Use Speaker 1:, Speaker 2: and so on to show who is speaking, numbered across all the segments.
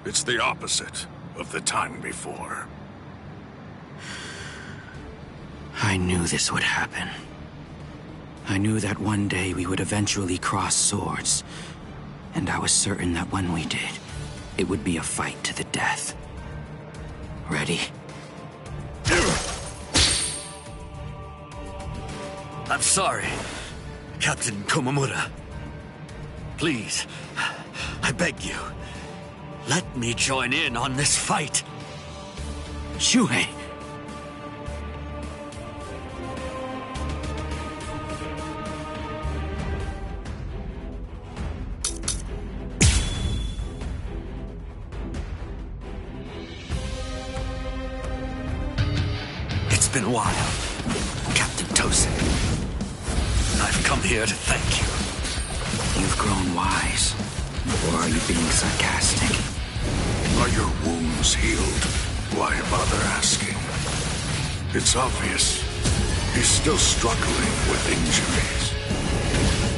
Speaker 1: It's the opposite of the time before.
Speaker 2: I knew this would happen. I knew that one day we would eventually cross swords. And I was certain that when we did, it would be a fight to the death. Ready?
Speaker 3: I'm sorry, Captain Komamura. Please, I beg you, let me join in on this fight.
Speaker 2: Shuhei!
Speaker 3: It's been a while, Captain Tosin. I've come here to thank you.
Speaker 2: You've grown wise. Or are you being sarcastic?
Speaker 1: Are your wounds healed? Why bother asking? It's obvious. He's still struggling with injuries.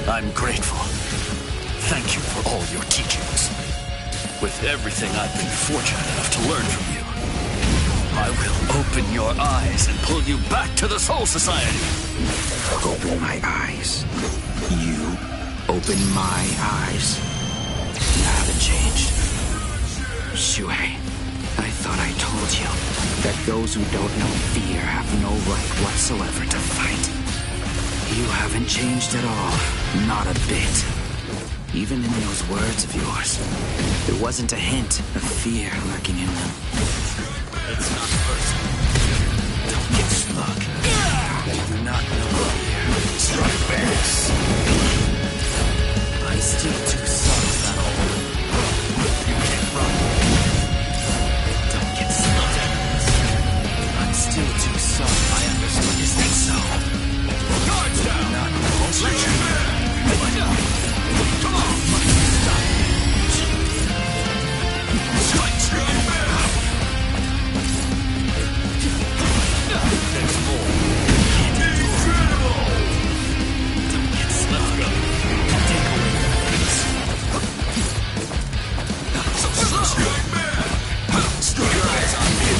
Speaker 3: I'm grateful. Thank you for all your teachings. With everything I've been fortunate enough to learn from you, I will open your eyes and pull you back to the Soul Society.
Speaker 2: Open my eyes. You open my eyes. You haven't changed. Shuhei, I thought I told you that those who don't know fear have no right whatsoever to fight. You haven't changed at all. Not a bit. Even in those words of yours, there wasn't a hint of fear lurking in them.
Speaker 3: It's not personal.
Speaker 2: Don't get slug. You do not know fear.
Speaker 1: Strike backs.
Speaker 2: I'm still too soft, that hole.
Speaker 3: You can't run.
Speaker 2: Don't get slug. I'm still too soft. I understood. Is that so?
Speaker 3: Guards down!
Speaker 2: Not know.
Speaker 3: Let you come on!
Speaker 2: Stop.
Speaker 3: Strike! There's more.
Speaker 2: Don't get slug. Take away the peace.
Speaker 3: Your eyes on me.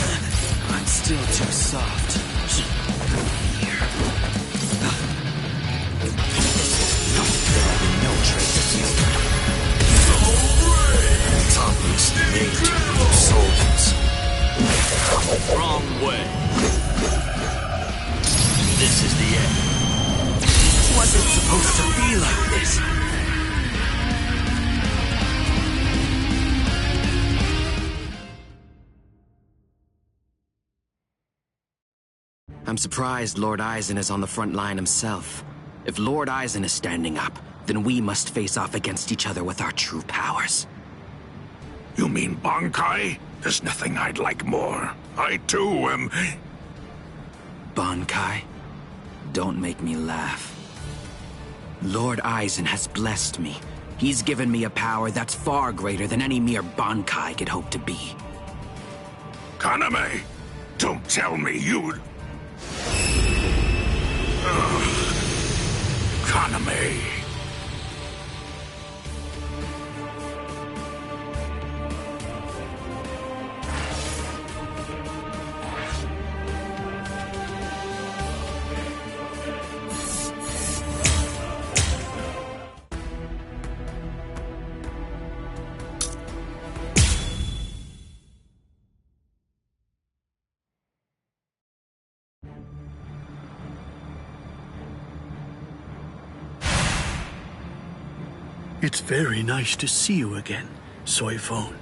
Speaker 2: I'm still too soft. Here. There'll be no trace of you.
Speaker 3: Topless nature of soldiers. Wrong way. This is the end. It wasn't supposed to be like this.
Speaker 2: I'm surprised Lord Aizen is on the front line himself. If Lord Aizen is standing up, then we must face off against each other with our true powers.
Speaker 1: You mean Bankai? There's nothing I'd like more. I too am...
Speaker 2: Bankai? Don't make me laugh. Lord Aizen has blessed me. He's given me a power that's far greater than any mere Bankai could hope to be.
Speaker 1: Kaname, don't tell me you'd... Kaname...
Speaker 4: It's very nice to see you again, Soifone.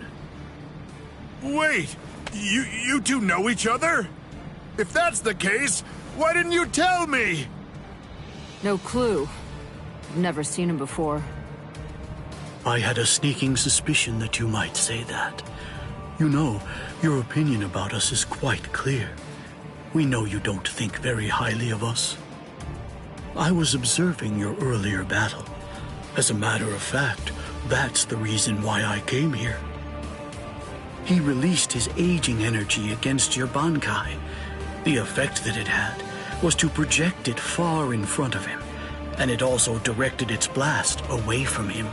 Speaker 5: Wait! You two know each other? If that's the case, why didn't you tell me?
Speaker 6: No clue. I've never seen him before.
Speaker 4: I had a sneaking suspicion that you might say that. You know, your opinion about us is quite clear. We know you don't think very highly of us. I was observing your earlier battle. As a matter of fact, that's the reason why I came here. He released his aging energy against your Bankai. The effect that it had was to project it far in front of him, and it also directed its blast away from him.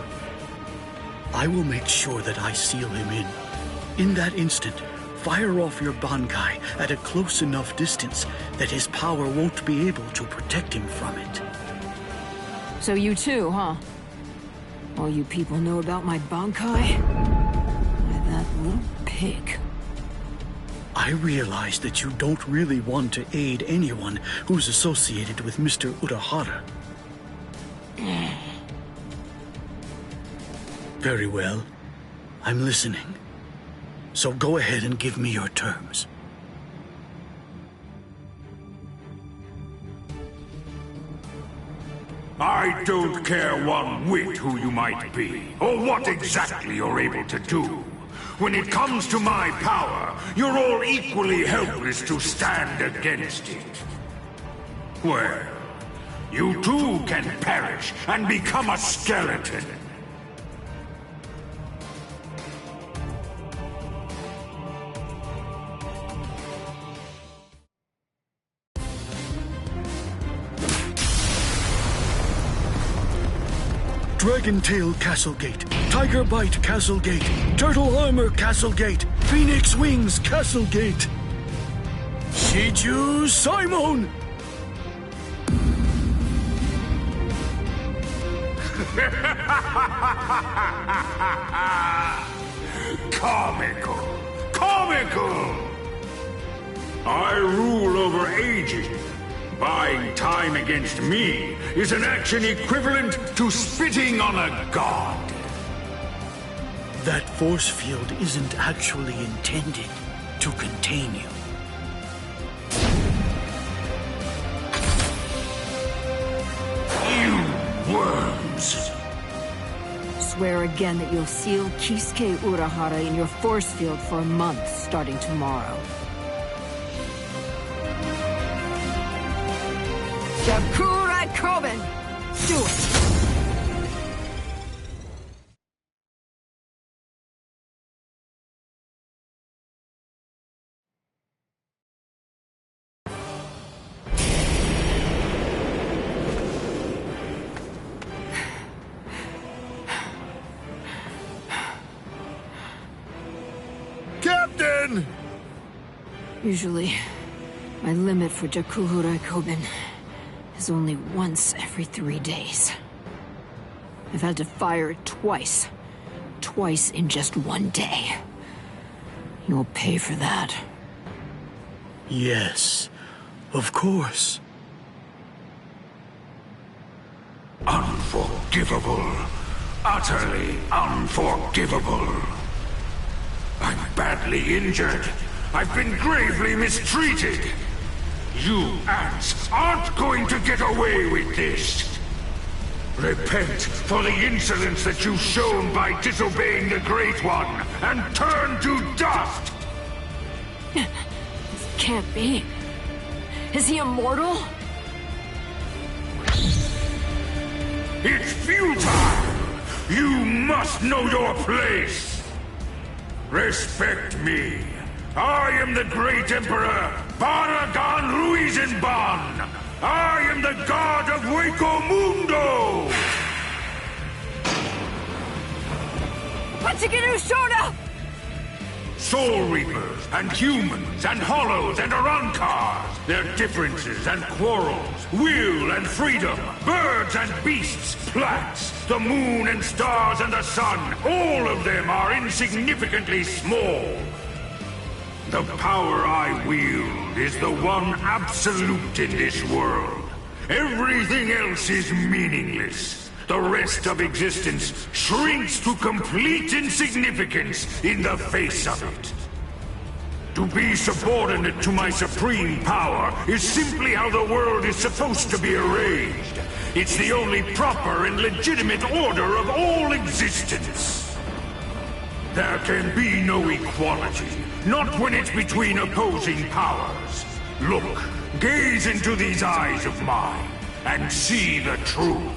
Speaker 4: I will make sure that I seal him in, In that instant, fire off your Bankai at a close enough distance that his power won't be able to protect him from it.
Speaker 6: So you too, huh? All you people know about my Bankai? Why, that little pig.
Speaker 4: I realize that you don't really want to aid anyone who's associated with Mr. Urahara. Very well. I'm listening. So go ahead and give me your terms.
Speaker 7: I don't care one whit who you might be, or what exactly you're able to do. When it comes to my power, you're all equally helpless to stand against it. Well, you too can perish and become a skeleton.
Speaker 4: Dragon Tail Castlegate, Tiger Bite Castlegate, Turtle Armor Castlegate, Phoenix Wings Castlegate. Shiju Simon!
Speaker 7: Comical! Comical! I rule over aging. Buying time against me is an action equivalent to spitting on a god.
Speaker 4: That force field isn't actually intended to contain you.
Speaker 7: You worms!
Speaker 6: Swear again that you'll seal Kisuke Urahara in your force field for a month starting tomorrow. Yakurai Koben! Do it!
Speaker 5: Captain!
Speaker 6: Usually, my limit for Jakuhurai Koben is only once every 3 days. I've had to fire it twice. Twice in just 1 day. You'll pay for that.
Speaker 4: Yes, of course.
Speaker 7: Unforgivable. Utterly unforgivable. I'm badly injured. I've been gravely mistreated. You ants aren't going to get away with this. Repent for the insolence that you've shown by disobeying the Great One and turn to dust!
Speaker 6: This can't be. Is he immortal?
Speaker 7: It's futile! You must know your place! Respect me. I am the great Emperor Baragan Ruizenban! I am the god of Hueco Mundo!
Speaker 6: Hachikiru Shoda!
Speaker 7: Soul Reapers, and humans, and hollows, and Arankars, their differences and quarrels, will and freedom, birds and beasts, plants, the moon and stars and the sun, all of them are insignificantly small. The power I wield is the one absolute in this world. Everything else is meaningless. The rest of existence shrinks to complete insignificance in the face of it. To be subordinate to my supreme power is simply how the world is supposed to be arranged. It's the only proper and legitimate order of all existence. There can be no equality, not when it's between opposing powers. Look, gaze into these eyes of mine, and see the truth.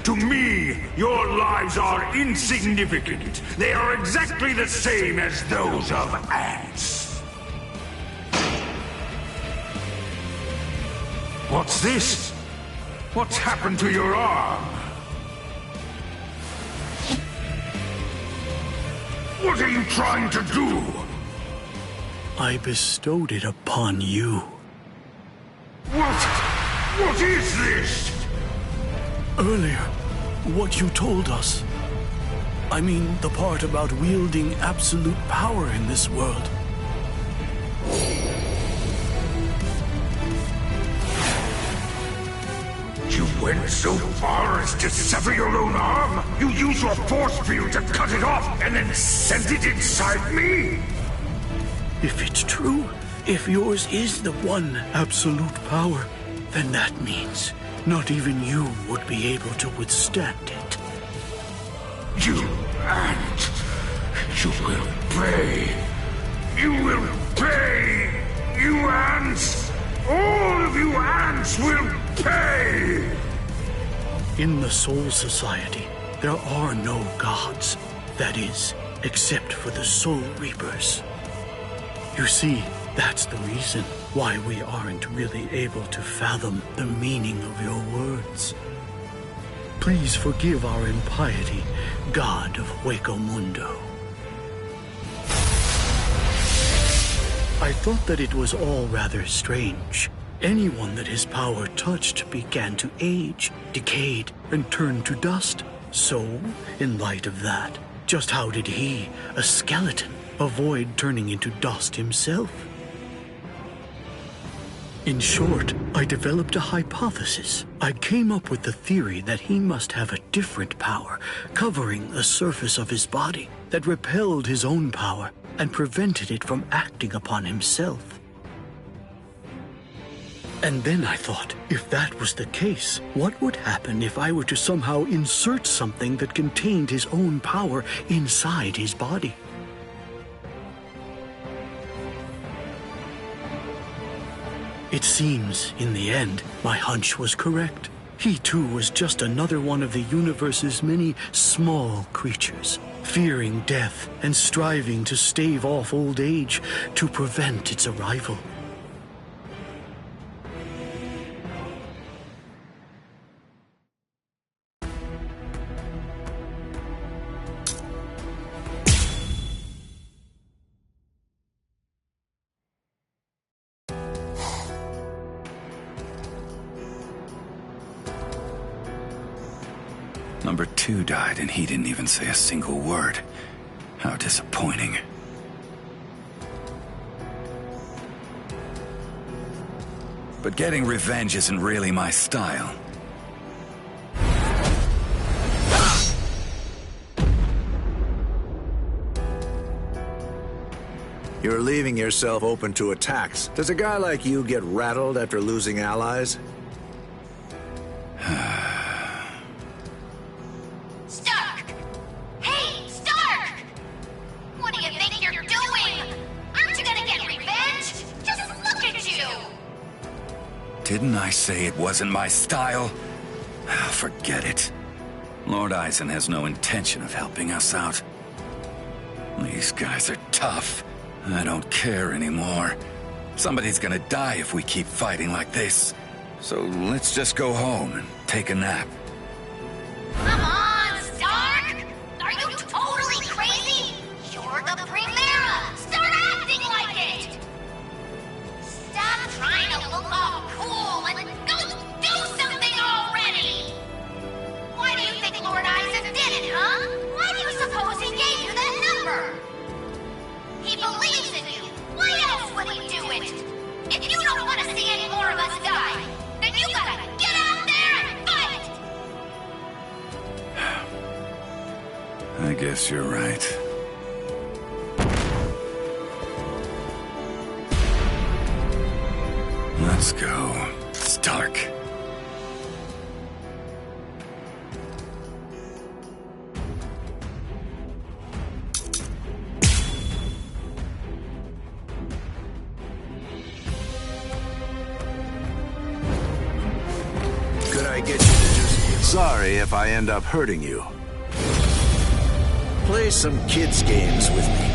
Speaker 7: To me, your lives are insignificant. They are exactly the same as those of ants. What's this? What's happened to your arm? What are you trying to do?
Speaker 4: I bestowed it upon you.
Speaker 7: What is this?
Speaker 4: Earlier, what you told us. I mean, the part about wielding absolute power in this world.
Speaker 7: You went so far as to sever your own arm? You use your force field to cut it off and then send it inside me?
Speaker 4: If it's true, if yours is the one absolute power, then that means not even you would be able to withstand it.
Speaker 7: You ant! You will pay! You will pay! You ants! All of you ants will pay!
Speaker 4: In the Soul Society, there are no gods. That is, except for the Soul Reapers. You see, that's the reason why we aren't really able to fathom the meaning of your words. Please forgive our impiety, God of Hueco Mundo. I thought that it was all rather strange. Anyone that his power touched began to age, decayed, and turn to dust. So, in light of that, just how did he, a skeleton, avoid turning into dust himself? In short, I developed a hypothesis. I came up with the theory that he must have a different power, covering the surface of his body, that repelled his own power and prevented it from acting upon himself. And then I thought, if that was the case, what would happen if I were to somehow insert something that contained his own power inside his body? It seems, in the end, my hunch was correct. He too was just another one of the universe's many small creatures, fearing death and striving to stave off old age to prevent its arrival.
Speaker 2: Number 2 died and he didn't even say a single word. How disappointing. But getting revenge isn't really my style.
Speaker 8: You're leaving yourself open to attacks. Does a guy like you get rattled after losing allies?
Speaker 9: Stark! Hey, Stark! What do you think you're doing? Aren't you gonna get revenge? Just look at you!
Speaker 2: Didn't I say it wasn't my style? Forget it. Lord Eisen has no intention of helping us out. These guys are tough. I don't care anymore. Somebody's gonna die if we keep fighting like this. So let's just go home and take a nap.
Speaker 9: Come on, Stark! Are you totally crazy? You're the Primera! Start acting like it! Stop trying to look all cool and go do something already! Why do you think Lord Eisen did it, huh? Why do you suppose he gave you that number? He believes in you! Why else would he do it? If you don't want to see any more of us die, then you gotta get out there and fight!
Speaker 2: I guess you're right. Let's go. Stark.
Speaker 8: Could I get you to just... Sorry if I end up hurting you. Play some kids' games with me.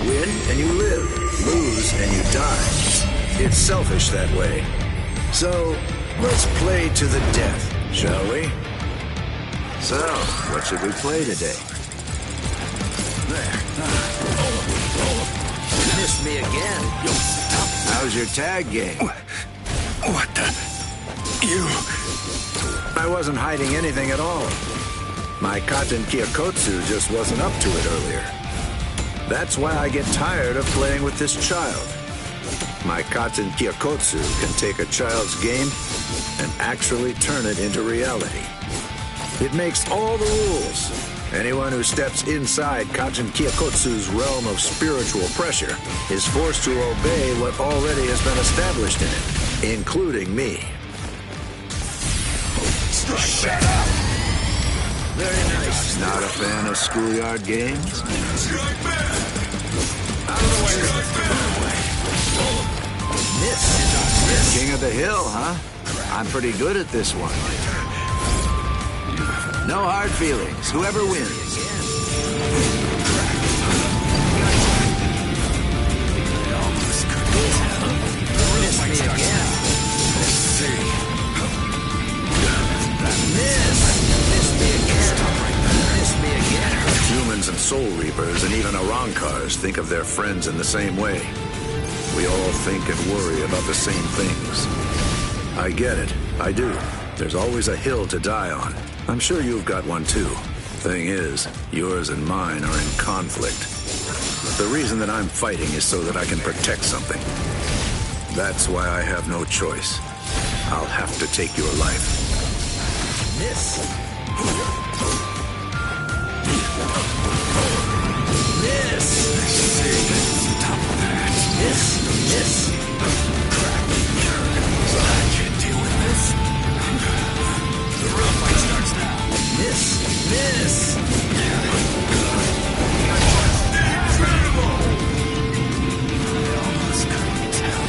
Speaker 8: Win and you live. Lose and you die. It's selfish that way. So, let's play to the death, shall we? So, what should we play today?
Speaker 2: Missed me again. How's your tag game?
Speaker 1: What the? You...
Speaker 8: I wasn't hiding anything at all. My Katen Kyokotsu just wasn't up to it earlier. That's why I get tired of playing with this child. My Katen Kyokotsu can take a child's game and actually turn it into reality. It makes all the rules. Anyone who steps inside Katen Kyokotsu's realm of spiritual pressure is forced to obey what already has been established in it, including me.
Speaker 1: Shut up!
Speaker 8: Very nice. Not a fan of schoolyard games? Miss. King of the Hill, huh? I'm pretty good at this one. No hard feelings. Whoever wins. Miss me again. Miss me again. Humans and Soul Reapers and even Arankars think of their friends in the same way. We all think and worry about the same things. I get it. I do. There's always a hill to die on. I'm sure you've got one too. Thing is, yours and mine are in conflict. The reason that I'm fighting is so that I can protect something. That's why I have no choice. I'll have to take your life. Miss. Miss. Stop that. Miss. I can't deal with this. The real fight starts now. Miss. Incredible. I almost couldn't tell.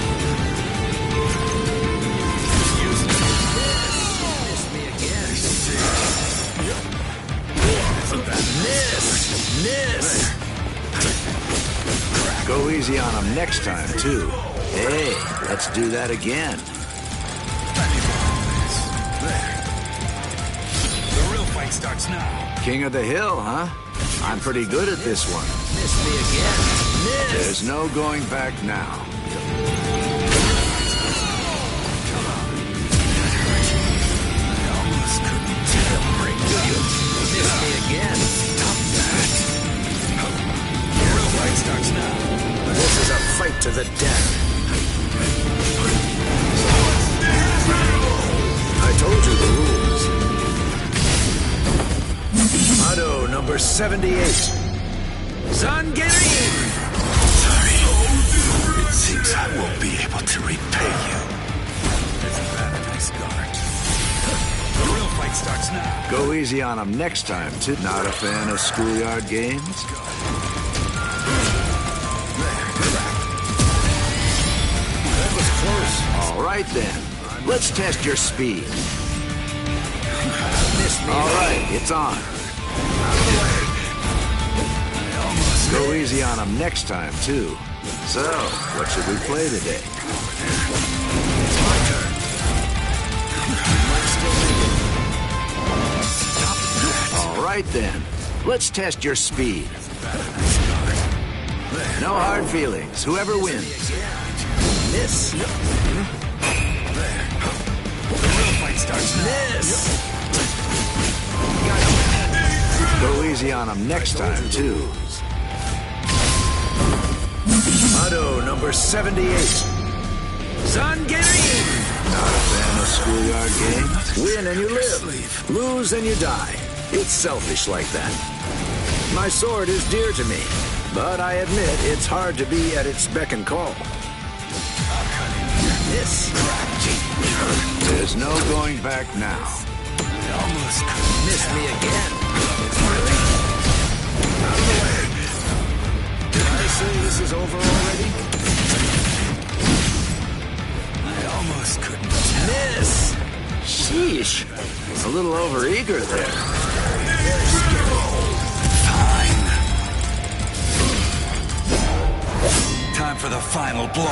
Speaker 8: Miss me again. Miss. Go easy on him next time, too. Hey, let's do that again.
Speaker 7: The real fight starts now.
Speaker 8: King of the Hill, huh? I'm pretty good at this one. Miss me again. Miss. There's no going back now. Miss me again. Stop that. The real fight starts now. This is a fight to the death. I told you the rules. Motto number 78. Zangerin!
Speaker 1: Sorry. It seems I won't be able to repay you.
Speaker 7: Isn't that a nice guard? The real fight starts now.
Speaker 8: Go easy on him next time, too. Not a fan of schoolyard games? That was close. All right, then. Let's test your speed. All right, it's on. Go easy on him next time, too. So, what should we play today? It's my turn. All right, then. Let's test your speed. No hard feelings. Whoever wins. Miss. The real fight starts now. Miss. Go easy on him next time, too. Motto number 78. Zangerin! Not a fan of schoolyard games. Win and you live. Lose and you die. It's selfish like that. My sword is dear to me, but I admit it's hard to be at its beck and call. Miss. There's no going back now. Almost missed me again. Out of the way. Did I say this is over already?
Speaker 7: I almost couldn't tell.
Speaker 8: Miss. Sheesh. A little overeager there.
Speaker 7: Fine. Time for the final blow.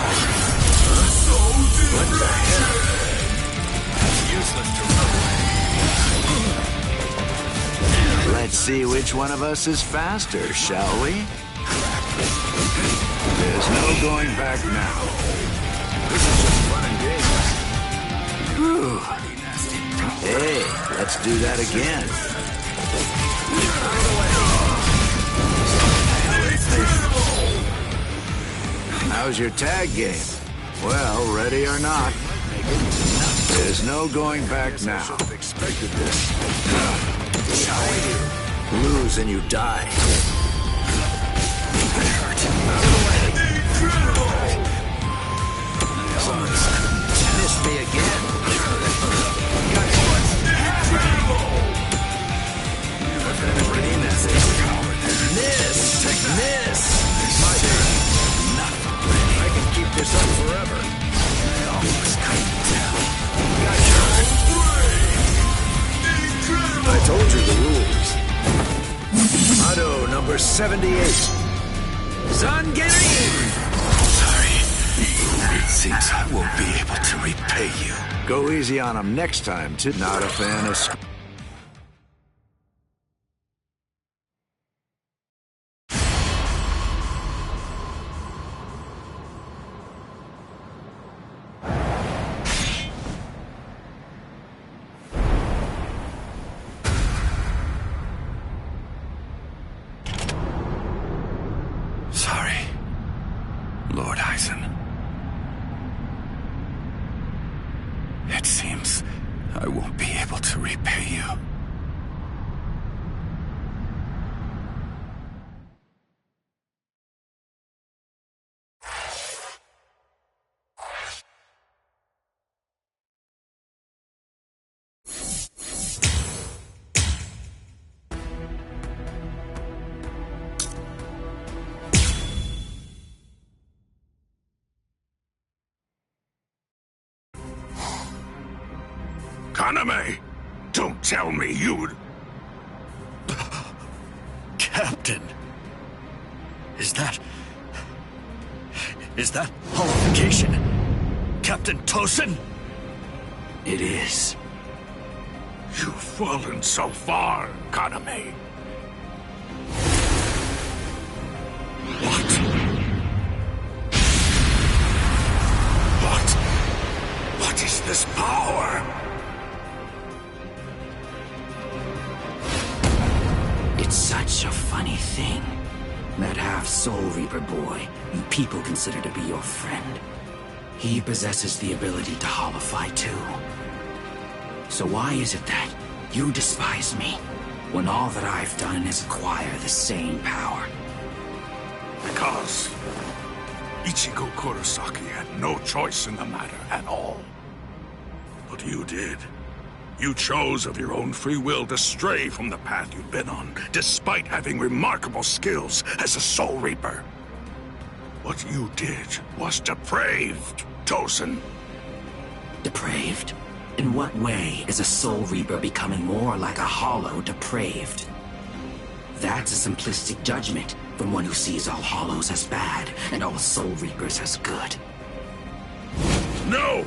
Speaker 8: What the hell?
Speaker 7: Useless to run away.
Speaker 8: Let's see which one of us is faster, shall we? There's no going back now. This is just fun and games. Whew. Hey, let's do that again. How's your tag game? Well, ready or not, there's no going back now. Expected this. Lose and you die. Miss me again. Miss. My turn. I can keep this up forever. I told you the rules. Motto number 78. Son, get in!
Speaker 1: Sorry. It seems I won't be able to repay you.
Speaker 8: Go easy on him next time, too. Not a fan of...
Speaker 1: Sorry, Lord Eisen. It seems I won't be able to repay you.
Speaker 7: Kaname, don't tell me you'd...
Speaker 3: Captain! Is that holification? Captain Tosin?
Speaker 2: It is.
Speaker 7: You've fallen so far, Kaname. What is this power?
Speaker 2: It's such a funny thing. That half-Soul Reaper boy you people consider to be your friend. He possesses the ability to holify too. So why is it that you despise me, when all that I've done is acquire the same power?
Speaker 7: Because Ichigo Kurosaki had no choice in the matter at all. But you did. You chose of your own free will to stray from the path you've been on, despite having remarkable skills as a Soul Reaper. What you did was depraved, Tosin.
Speaker 2: Depraved? In what way is a Soul Reaper becoming more like a hollow depraved? That's a simplistic judgment from one who sees all hollows as bad and all Soul Reapers as good.
Speaker 7: No!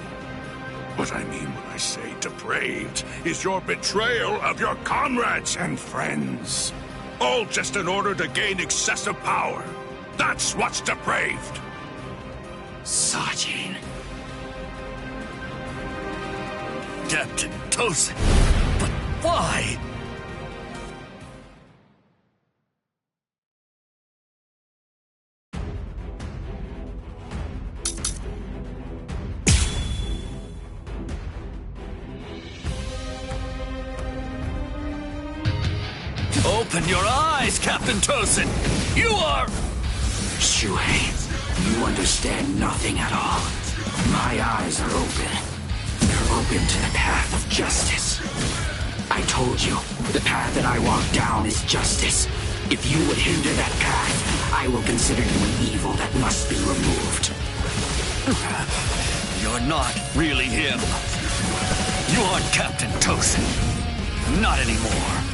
Speaker 7: What I mean when I say depraved is your betrayal of your comrades and friends. All just in order to gain excessive power. That's what's depraved.
Speaker 2: Sajin.
Speaker 3: Captain Tosin. But why? Open your eyes, Captain Tosin! You are...
Speaker 2: Shuhei, you understand nothing at all. My eyes are open. They're open to the path of justice. I told you, the path that I walk down is justice. If you would hinder that path, I will consider you an evil that must be removed.
Speaker 3: You're not really him. You aren't Captain Tosin. Not anymore.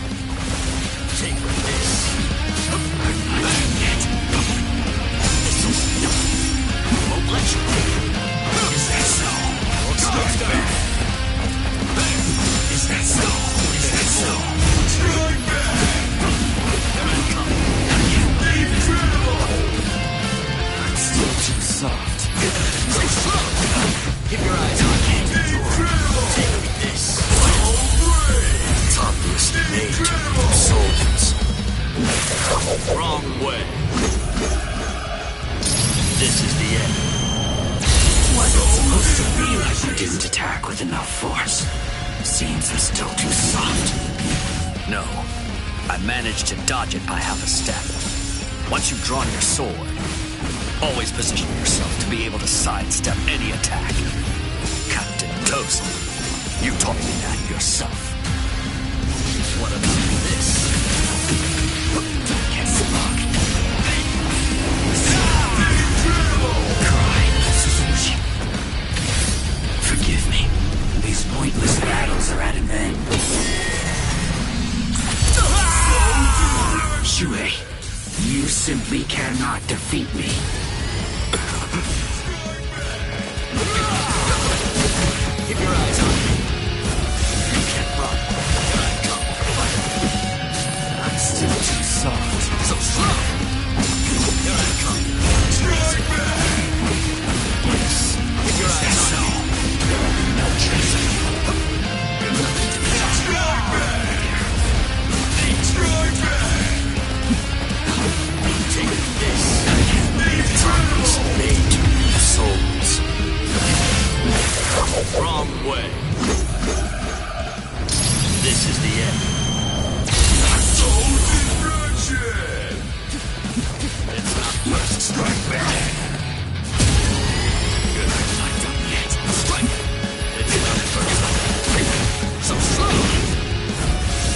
Speaker 3: Take this. Won't let you. Is that so? Looks bad. Is that so? Is that so? way. This is the end.
Speaker 2: Was it supposed to be like you didn't attack with enough force? Seems I'm still too soft.
Speaker 3: No. I managed to dodge it by half a step. Once you've drawn your sword, always position yourself to be able to sidestep any attack. Captain Toast, you taught me that yourself. What about this?
Speaker 2: Get smug. Cry, Sushi. Forgive me. These pointless battles are at an end. Shuei, you simply cannot defeat me.
Speaker 3: Keep your eyes on me. You can't run.
Speaker 2: I'm still too soft.
Speaker 3: So slow. Here I come.
Speaker 2: Yes.
Speaker 3: Keep your eyes on me.
Speaker 2: There will be no chasing. Nothing to be done.
Speaker 3: Take this. Tongues made to be souls. Wrong way. This is the end. Soul destruction! It's not first strike back. Good. Not done yet. Strike! It's not first. So slow!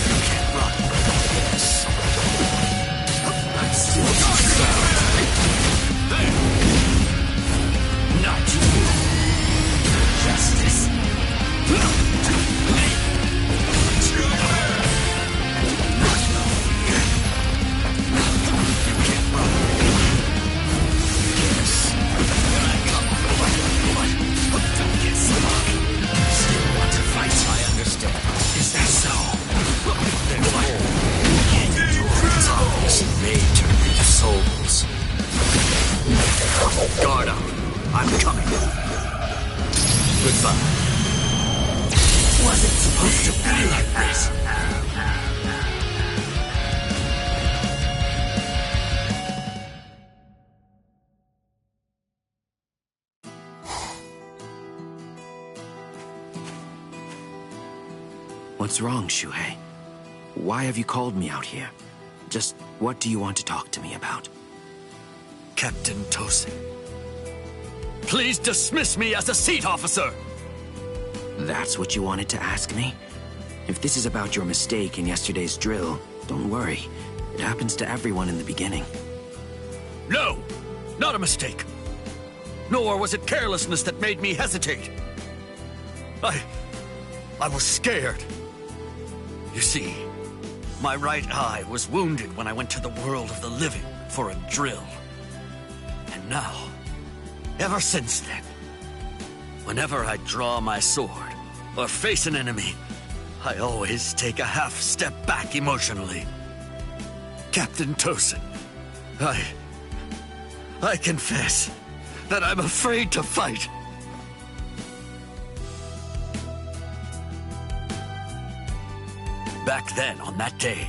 Speaker 3: You can't run. Yes.
Speaker 2: I'm still too soft.
Speaker 3: There! Not you.
Speaker 2: Justice.
Speaker 3: Guard up. I'm coming. Goodbye.
Speaker 2: Was it supposed to be like this? What's wrong, Shuhei? Why have you called me out here? Just what do you want to talk to me about?
Speaker 3: Captain Tosin, please dismiss me as a seat officer!
Speaker 2: That's what you wanted to ask me? If this is about your mistake in yesterday's drill, don't worry. It happens to everyone in the beginning.
Speaker 3: No! Not a mistake! Nor was it carelessness that made me hesitate. I was scared. You see, my right eye was wounded when I went to the world of the living for a drill. And now, ever since then, whenever I draw my sword or face an enemy, I always take a half step back emotionally. Captain Tosin, I confess that I'm afraid to fight. Back then, on that day,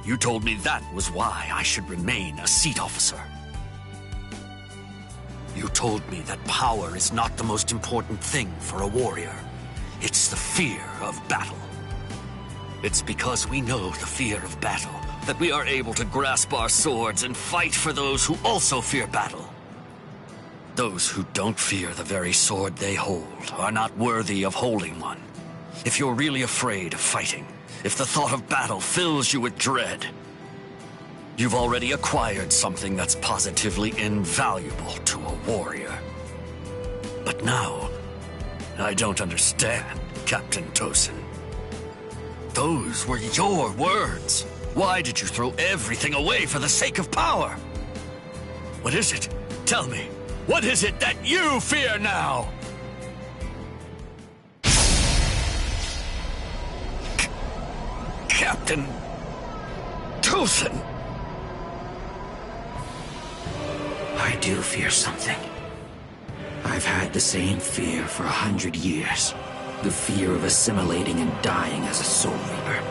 Speaker 3: you told me that was why I should remain a seat officer. You told me that power is not the most important thing for a warrior. It's the fear of battle. It's because we know the fear of battle that we are able to grasp our swords and fight for those who also fear battle. Those who don't fear the very sword they hold are not worthy of holding one. If you're really afraid of fighting, if the thought of battle fills you with dread, you've already acquired something that's positively invaluable to a warrior. But now, I don't understand, Captain Tosin. Those were your words. Why did you throw everything away for the sake of power? What is it? Tell me. What is it that you fear now? Captain Tosin!
Speaker 2: I do fear something. I've had the same fear for 100 years. The fear of assimilating and dying as a Soul Reaper.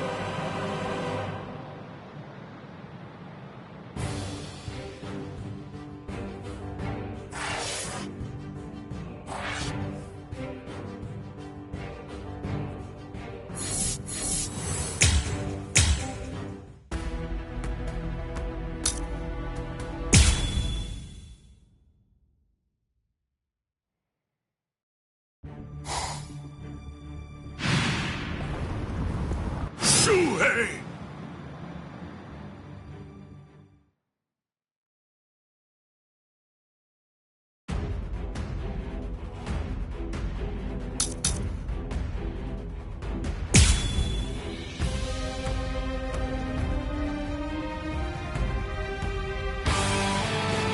Speaker 1: Shuhei!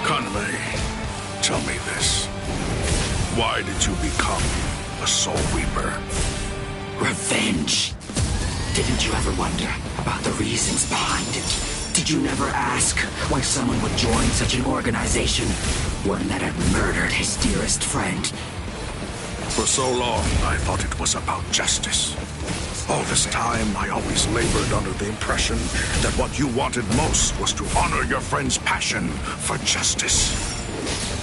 Speaker 1: Conway, tell me this. Why did you become a Soul Reaper?
Speaker 2: Revenge. Didn't you ever wonder about the reasons behind it? Did you never ask why someone would join such an organization? One that had murdered his dearest friend.
Speaker 1: For so long, I thought it was about justice. All this time, I always labored under the impression that what you wanted most was to honor your friend's passion for justice.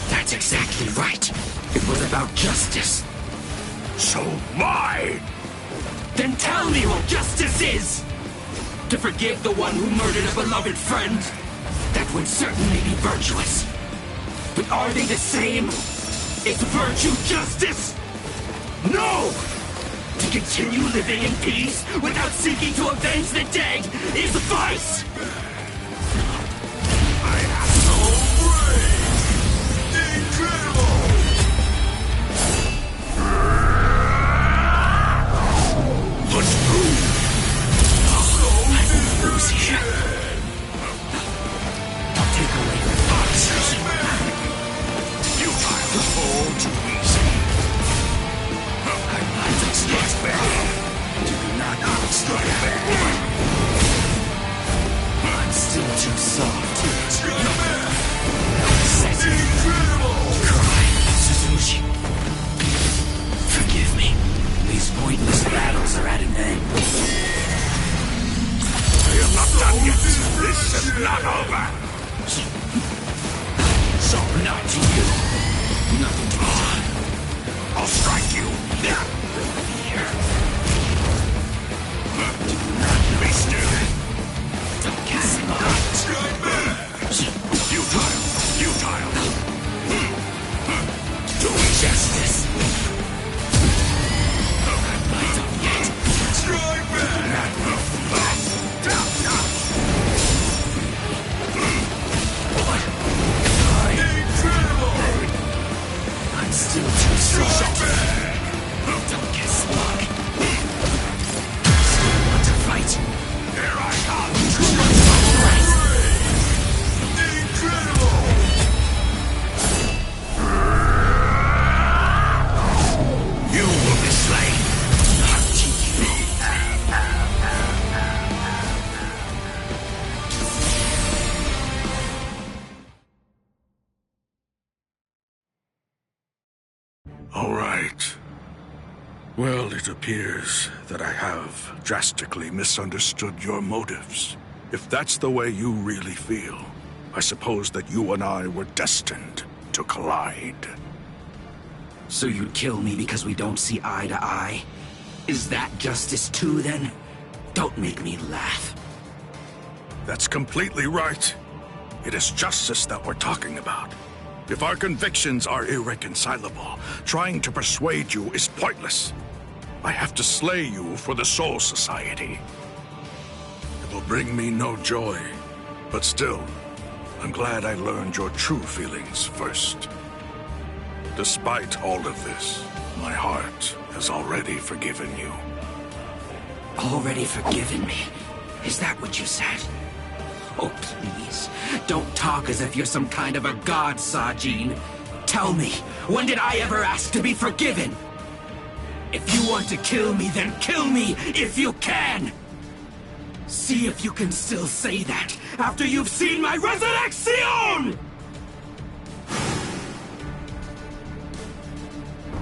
Speaker 2: That's exactly right. It was about justice.
Speaker 1: So why?
Speaker 2: Then tell me what justice is! To forgive the one who murdered a beloved friend? That would certainly be virtuous. But are they the same? Is virtue justice? No! To continue living in peace without seeking to avenge the dead is vice!
Speaker 1: I am so brave! Incredible! Let's move!
Speaker 2: I won't lose here. I'll take away your thoughts.
Speaker 1: You tried all too easy.
Speaker 2: I don't strike back.
Speaker 1: Do not strike back.
Speaker 2: I'm still too soft.
Speaker 1: Strike back!
Speaker 2: Sensitive.
Speaker 1: Incredible!
Speaker 2: Cry, Suzuki. Forgive me. These pointless battles are at an end.
Speaker 1: I am not done yet. This is not over.
Speaker 2: So not to you. Nothing to be done.
Speaker 1: I'll strike you.
Speaker 2: Here.
Speaker 1: Do not be scared.
Speaker 2: Don't guess it.
Speaker 1: Strike back! Futile. Futile.
Speaker 2: Doing justice. I don't yet.
Speaker 1: Strike back! Incredible!
Speaker 2: I'm still too soft. Don't get smug. Still want to fight.
Speaker 1: Here I come! Incredible! You will be slain! All right. Well, it appears that I have drastically misunderstood your motives. If that's the way you really feel, I suppose that you and I were destined to collide.
Speaker 2: So you'd kill me because we don't see eye to eye? Is that justice too, then? Don't make me laugh.
Speaker 1: That's completely right. It is justice that we're talking about. If our convictions are irreconcilable, trying to persuade you is pointless. I have to slay you for the Soul Society. It will bring me no joy, but still, I'm glad I learned your true feelings first. Despite all of this, my heart has already forgiven you.
Speaker 2: Already forgiven me? Is that what you said? Oh, please. Don't talk as if you're some kind of a god, Sajin. Tell me, when did I ever ask to be forgiven? If you want to kill me, then kill me if you can! See if you can still say that after you've seen my resurrection!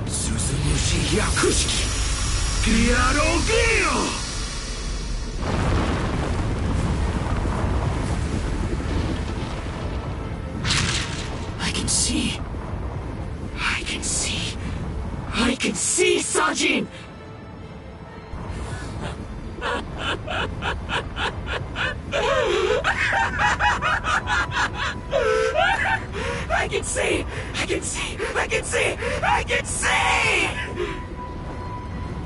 Speaker 2: Suzumushi Yakushiki! Gyaro! I can see, Sajin! I can see!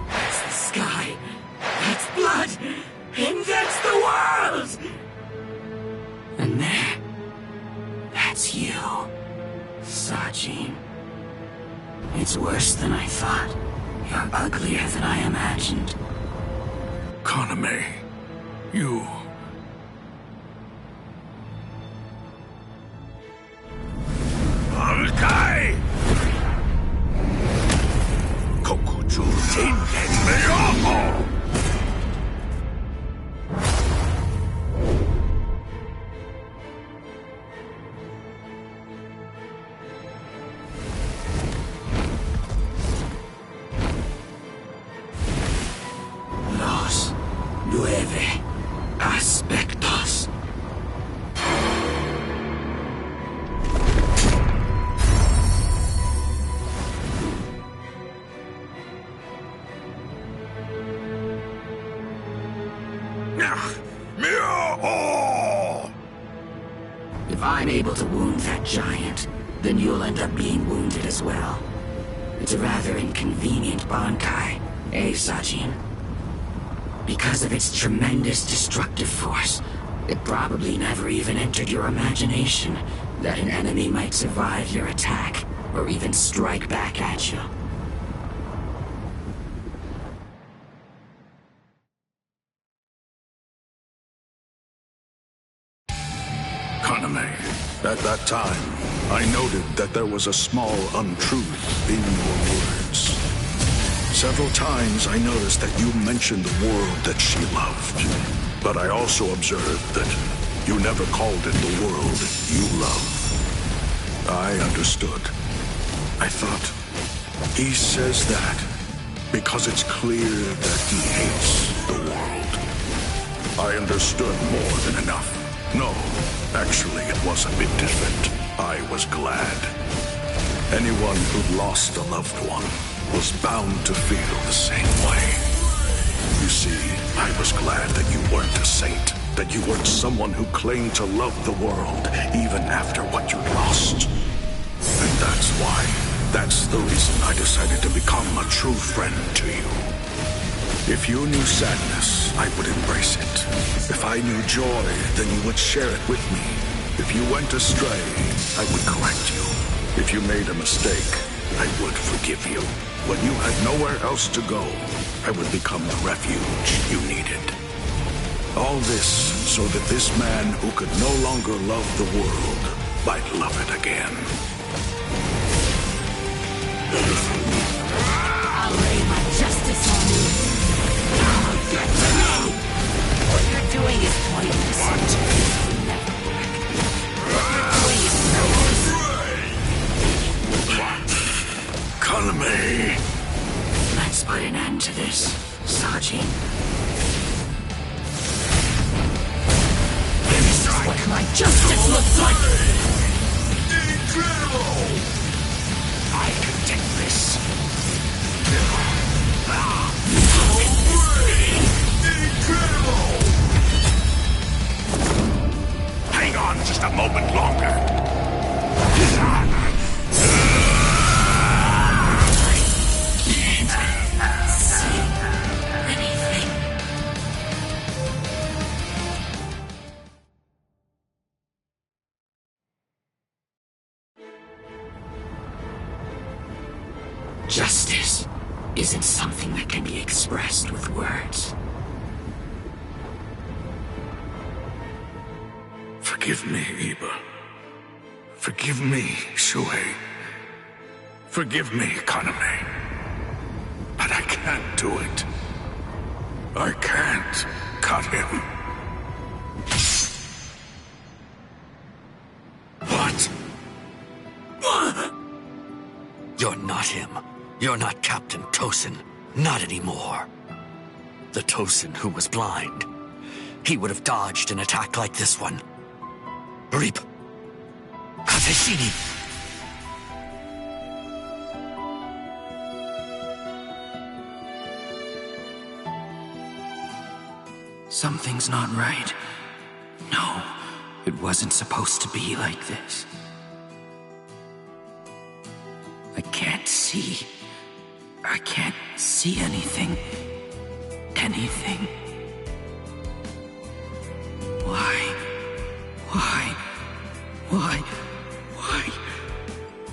Speaker 2: That's the sky. That's blood. And that's It's worse than I thought. You're uglier than I imagined.
Speaker 1: Kaname, you...
Speaker 7: Bankai! Kokuju Tingen Meoho!
Speaker 2: Los 9 aspectos.
Speaker 7: Meoho!
Speaker 2: If I'm able to wound that giant, then you'll end up being wounded as well. It's a rather inconvenient Bankai, eh, Sajin? Because of its tremendous destructive force, it probably never even entered your imagination that an enemy might survive your attack, or even strike back at you.
Speaker 1: Kaname, at that time, I noted that there was a small untruth in your words. Several times I noticed that you mentioned the world that she loved, but I also observed that you never called it the world you love. I understood. I thought, he says that because it's clear that he hates the world. I understood more than enough. No, actually, it was a bit different. I was glad. Anyone who'd lost a loved one was bound to feel the same way. You see, I was glad that you weren't a saint, that you weren't someone who claimed to love the world even after what you'd lost. And that's the reason I decided to become a true friend to you. If you knew sadness, I would embrace it. If I knew joy, then you would share it with me. If you went astray, I would correct you. If you made a mistake, I would forgive you. When you had nowhere else to go, I would become the refuge you needed. All this so that this man who could no longer love the world might love it again.
Speaker 2: I'll lay my justice on you. I'll get to me. What you're doing is pointless. It'll never work. What you're doing is pointless.
Speaker 1: Kaname!
Speaker 2: Let's put an end to this, Sajin. This is what my justice looks like!
Speaker 7: Incredible! I can take this. Incredible! Hang on just a moment longer.
Speaker 2: Justice isn't something that can be expressed with words.
Speaker 1: Forgive me, Iba. Forgive me, Shuhei. Forgive me, Kaname. But I can't do it. I can't cut him. What?
Speaker 3: You're not him. You're not Captain Tosin. Not anymore. The Tosin who was blind. He would have dodged an attack like this one. Reap. Kateshini.
Speaker 2: Something's not right. No, it wasn't supposed to be like this. I can't see. I can't see anything. Anything. Why? Why? Why? Why?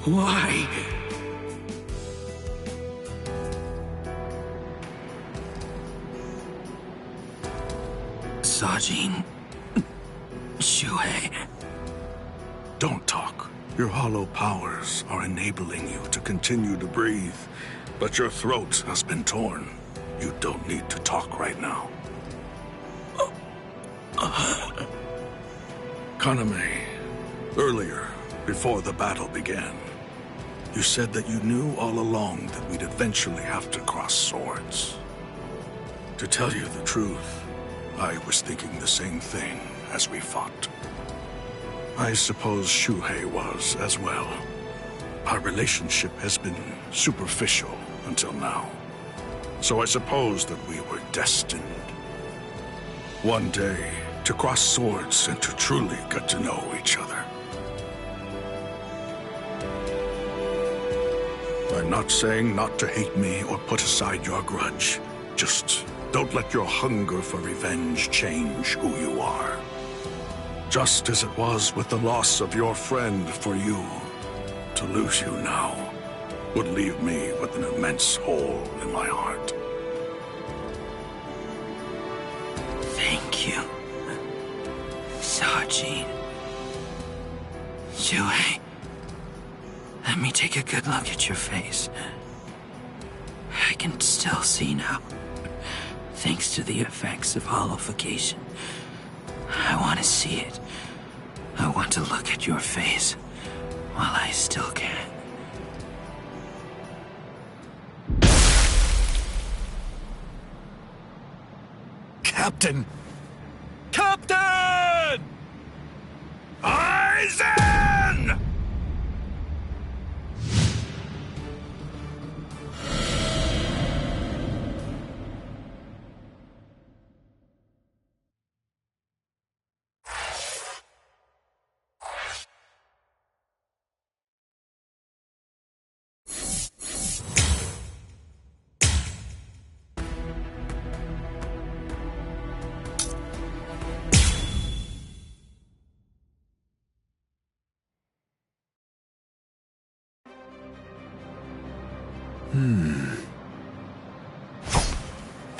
Speaker 2: Why? Sajin. Shuhei.
Speaker 1: Don't talk. Your hollow powers are enabling you to continue to breathe, but your throat has been torn. You don't need to talk right now. Kaname, earlier, before the battle began, you said that you knew all along that we'd eventually have to cross swords. To tell you the truth, I was thinking the same thing as we fought. I suppose Shuhei was as well. Our relationship has been superficial until now. So I suppose that we were destined. One day, to cross swords and to truly get to know each other. I'm not saying not to hate me or put aside your grudge. Just don't let your hunger for revenge change who you are. Just as it was with the loss of your friend for you, to lose you now would leave me with an immense hole in my heart.
Speaker 2: Thank you, Sajin. Shuhei, let me take a good look at your face. I can still see now, thanks to the effects of hollowification. I want to see it. I want to look at your face while I still can.
Speaker 5: Captain! Captain! Aizen!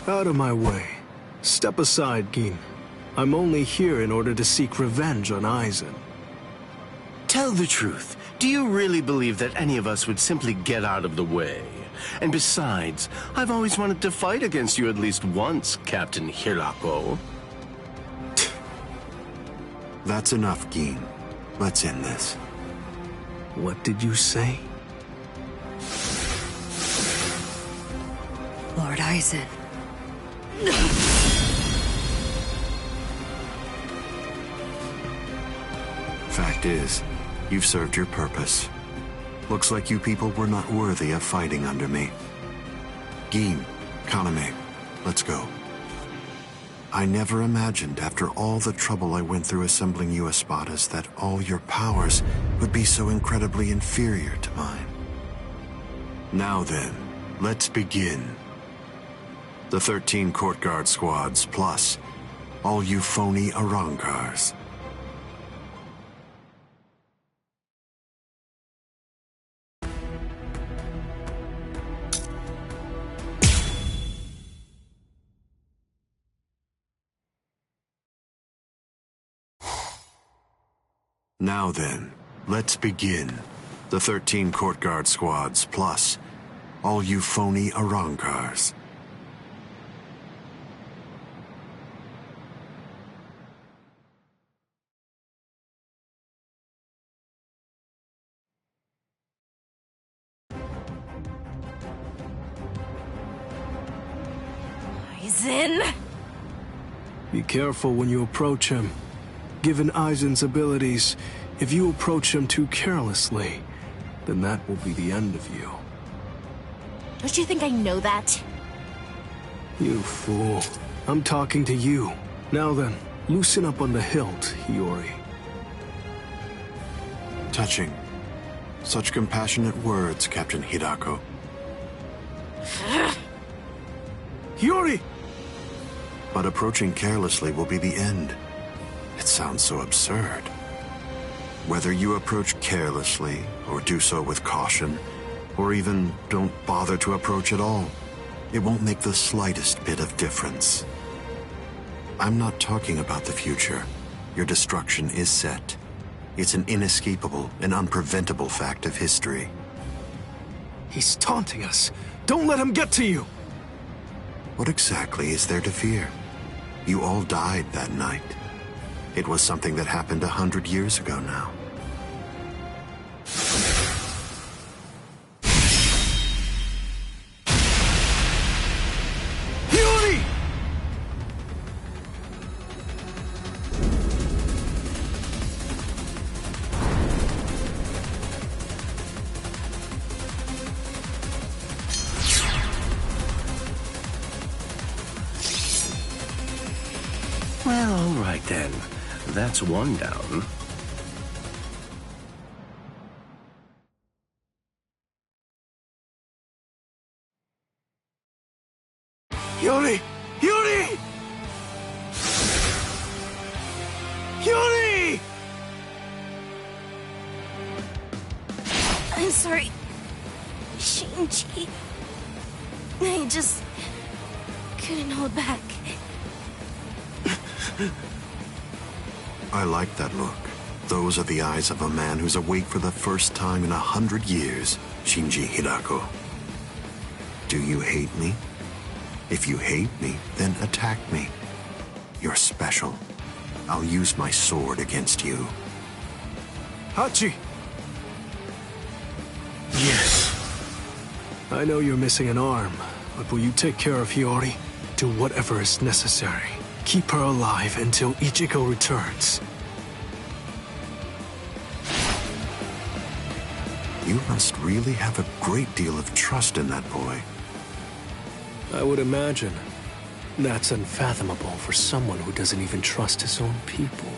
Speaker 10: Out of my way. Step aside, Gin. I'm only here in order to seek revenge on Aizen.
Speaker 11: Tell the truth. Do you really believe that any of us would simply get out of the way? And besides, I've always wanted to fight against you at least once, Captain Hirako.
Speaker 12: That's enough, Gin. Let's end this.
Speaker 10: What did you say?
Speaker 6: Lord Aizen.
Speaker 12: Fact is, you've served your purpose. Looks like you people were not worthy of fighting under me. Gin, Kaname, let's go. I never imagined, after all the trouble I went through assembling you Espadas, that all your powers would be so incredibly inferior to mine. Now then, let's begin. The 13 court guard squads, plus all you phony Arankars. Now then, let's begin. The 13 court guard squads, plus all you phony Arankars.
Speaker 6: Aizen!
Speaker 10: Be careful when you approach him. Given Aizen's abilities, if you approach him too carelessly, then that will be the end of you.
Speaker 13: Don't you think I know that?
Speaker 10: You fool. I'm talking to you. Now then, loosen up on the hilt, Hiyori.
Speaker 12: Touching. Such compassionate words, Captain Hirako.
Speaker 10: Hiyori!
Speaker 12: But approaching carelessly will be the end. It sounds so absurd. Whether you approach carelessly, or do so with caution, or even don't bother to approach at all, it won't make the slightest bit of difference. I'm not talking about the future. Your destruction is set. It's an inescapable and unpreventable fact of history.
Speaker 10: He's taunting us. Don't let him get to you!
Speaker 12: What exactly is there to fear? You all died that night. It was something that happened 100 years ago now.
Speaker 11: Well, all right then. That's one down.
Speaker 10: Yuri! Yuri! Yuri!
Speaker 13: I'm sorry, Shinji. I just couldn't hold back.
Speaker 12: I like that look. Those are the eyes of a man who's awake for the first time in 100 years, Shinji Hirako. Do you hate me? If you hate me, then attack me. You're special. I'll use my sword against you.
Speaker 10: Hachi!
Speaker 4: Yes.
Speaker 10: I know you're missing an arm, but will you take care of Hiyori? Do whatever is necessary. Keep her alive until Ichigo returns.
Speaker 12: You must really have a great deal of trust in that boy.
Speaker 10: I would imagine. That's unfathomable for someone who doesn't even trust his own people.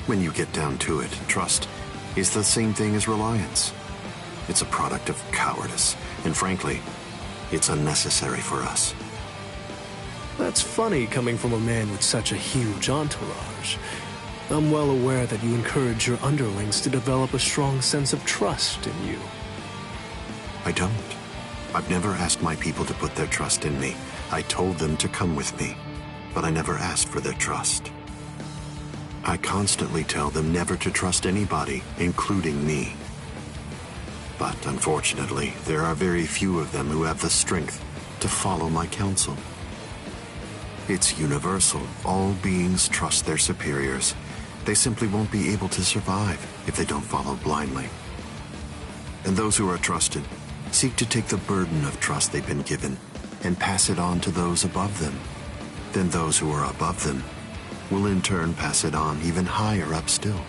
Speaker 12: When you get down to it, trust is the same thing as reliance. It's a product of cowardice, and frankly, it's unnecessary for us.
Speaker 10: That's funny coming from a man with such a huge entourage. I'm well aware that you encourage your underlings to develop a strong sense of trust in you.
Speaker 12: I don't. I've never asked my people to put their trust in me. I told them to come with me, but I never asked for their trust. I constantly tell them never to trust anybody, including me. But unfortunately, there are very few of them who have the strength to follow my counsel. It's universal. All beings trust their superiors. They simply won't be able to survive if they don't follow blindly. And those who are trusted seek to take the burden of trust they've been given and pass it on to those above them. Then those who are above them will in turn pass it on even higher up still.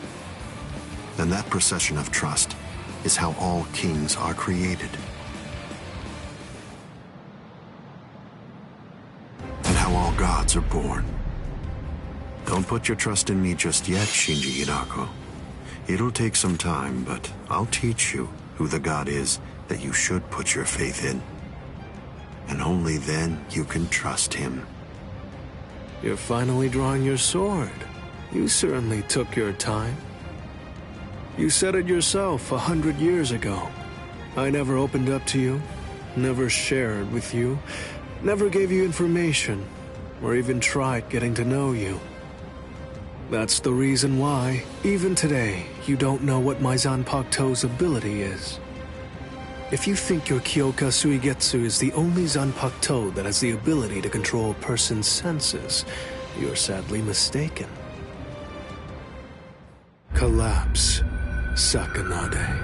Speaker 12: And that procession of trust is how all kings are created. And how all gods are born. Don't put your trust in me just yet, Shinji Hirako. It'll take some time, but I'll teach you who the god is that you should put your faith in. And only then you can trust him.
Speaker 10: You're finally drawing your sword. You certainly took your time. You said it yourself 100 years ago. I never opened up to you, never shared with you, never gave you information, or even tried getting to know you. That's the reason why, even today, you don't know what my Zanpakuto's ability is. If you think your Kyoka Suigetsu is the only Zanpakuto that has the ability to control a person's senses, you're sadly mistaken. Collapse, Sakanade.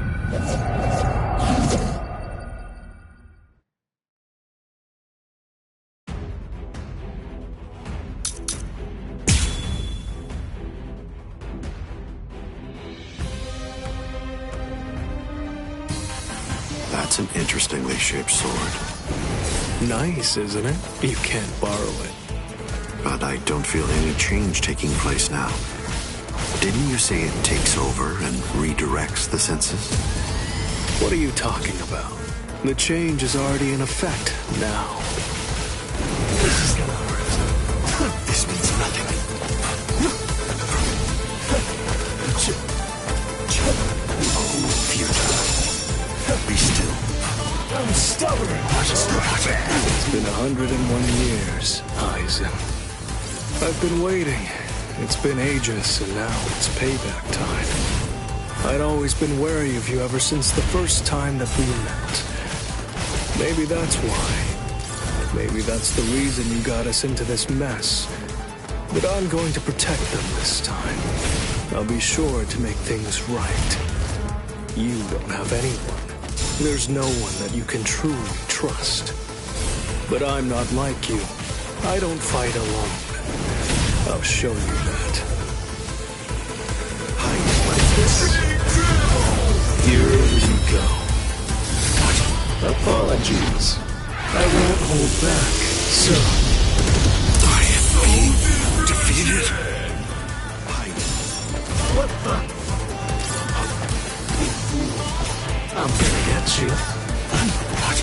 Speaker 12: That's an interestingly shaped sword.
Speaker 10: Nice, isn't it? You can't borrow it.
Speaker 12: But I don't feel any change taking place now. Didn't you say it takes over and redirects the senses?
Speaker 10: What are you talking about? The change is already in effect now.
Speaker 2: This is gonna hurt. This means nothing. Oh, futile. Be still.
Speaker 7: I'm stubborn.
Speaker 10: It's been 101 years, Aizen. I've been waiting. It's been ages, and now it's payback time. I'd always been wary of you ever since the first time that we met. Maybe that's why. Maybe that's the reason you got us into this mess. But I'm going to protect them this time. I'll be sure to make things right. You don't have anyone. There's no one that you can truly trust. But I'm not like you. I don't fight alone. I'll show you that. Hide like this. Here you go. Apologies. I won't hold back, so...
Speaker 1: I am being defeated?
Speaker 10: Hide. What the... I'm gonna get you.
Speaker 1: What?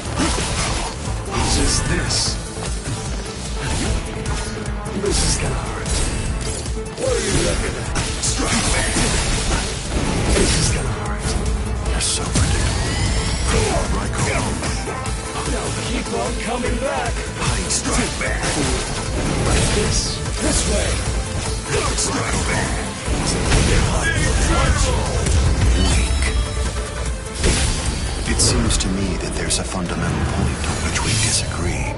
Speaker 10: What is this? This is gonna hurt. What are you looking at?
Speaker 1: Strike back!
Speaker 10: This is gonna hurt.
Speaker 12: You're so predictable.
Speaker 10: Now keep on coming back.
Speaker 1: Hide, strike back!
Speaker 10: Like this. This way.
Speaker 1: Strike back!
Speaker 12: Weak. It seems to me that there's a fundamental point on which we disagree.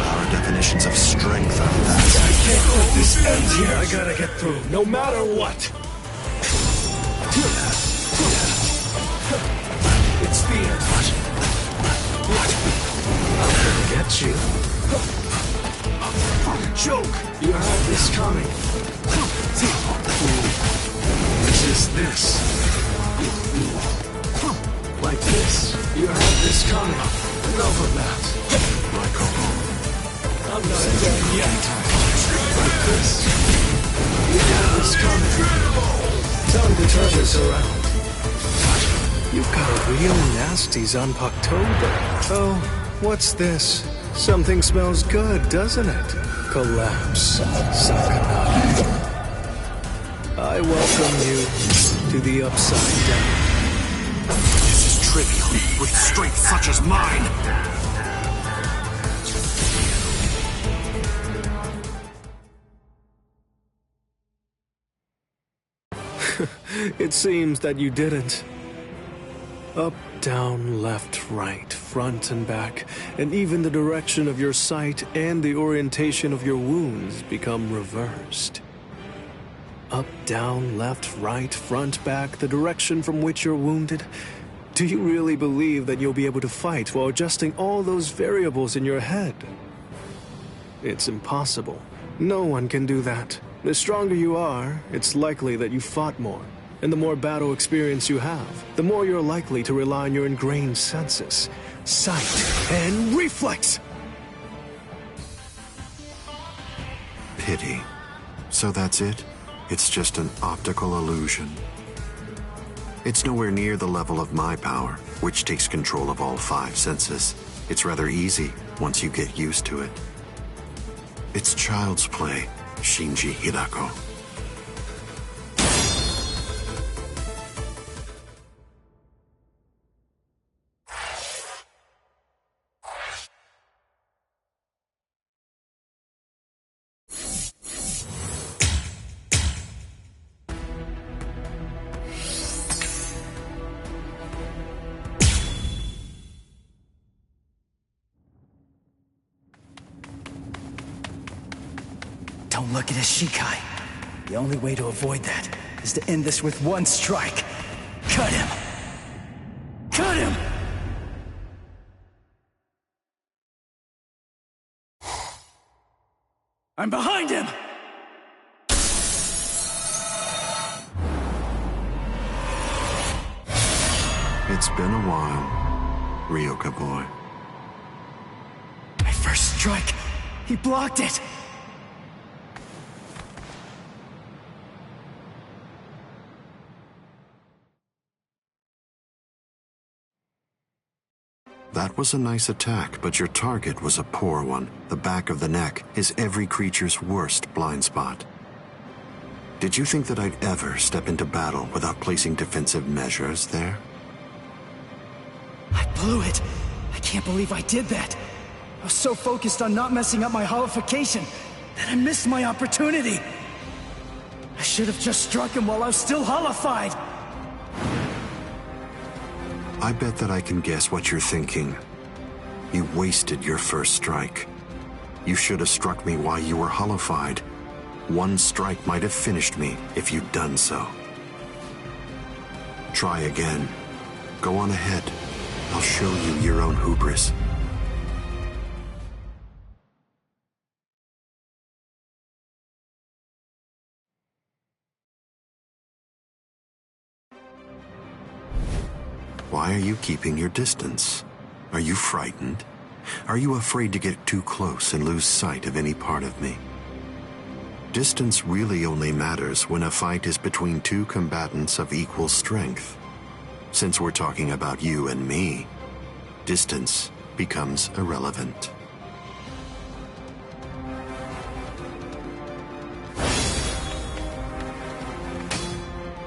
Speaker 12: Our definitions of strength are vast.
Speaker 10: I can't let this end here. I gotta get through, no matter what. It's the end. What? I'm gonna get you. Joke! You had this coming. Resist this. Like this. You had this coming. Enough of that. I'm not done yet. Like this. You had this coming. Time to turn this around. You've got a real nasty Zanpakutober. Oh, what's this? Something smells good, doesn't it? Collapse, Sakanai. I welcome you to the Upside Down.
Speaker 1: This is trivial, with strength such as mine!
Speaker 10: It seems that you didn't. Up, down, left, right, front and back, and even the direction of your sight and the orientation of your wounds become reversed. Up, down, left, right, front, back, the direction from which you're wounded. Do you really believe that you'll be able to fight while adjusting all those variables in your head? It's impossible. No one can do that. The stronger you are, it's likely that you fought more. And the more battle experience you have, the more you're likely to rely on your ingrained senses, sight, and reflex!
Speaker 12: Pity. So that's it? It's just an optical illusion. It's nowhere near the level of my power, which takes control of all 5 senses. It's rather easy once you get used to it. It's child's play, Shinji Hirako.
Speaker 2: Don't look at his Shikai. The only way to avoid that is to end this with one strike. Cut him! Cut him! I'm behind him!
Speaker 12: It's been a while, Ryoka boy.
Speaker 2: My first strike! He blocked it!
Speaker 12: That was a nice attack, but your target was a poor one. The back of the neck is every creature's worst blind spot. Did you think that I'd ever step into battle without placing defensive measures there?
Speaker 2: I blew it! I can't believe I did that! I was so focused on not messing up my holification.
Speaker 14: Then I missed my opportunity. I should have just struck him while I was still hollified.
Speaker 12: I bet that I can guess what you're thinking. You wasted your first strike. You should have struck me while you were hollified. One strike might have finished me if you'd done so. Try again. Go on ahead. I'll show you your own hubris. Why are you keeping your distance? Are you frightened? Are you afraid to get too close and lose sight of any part of me? Distance really only matters when a fight is between two combatants of equal strength. Since we're talking about you and me, distance becomes irrelevant.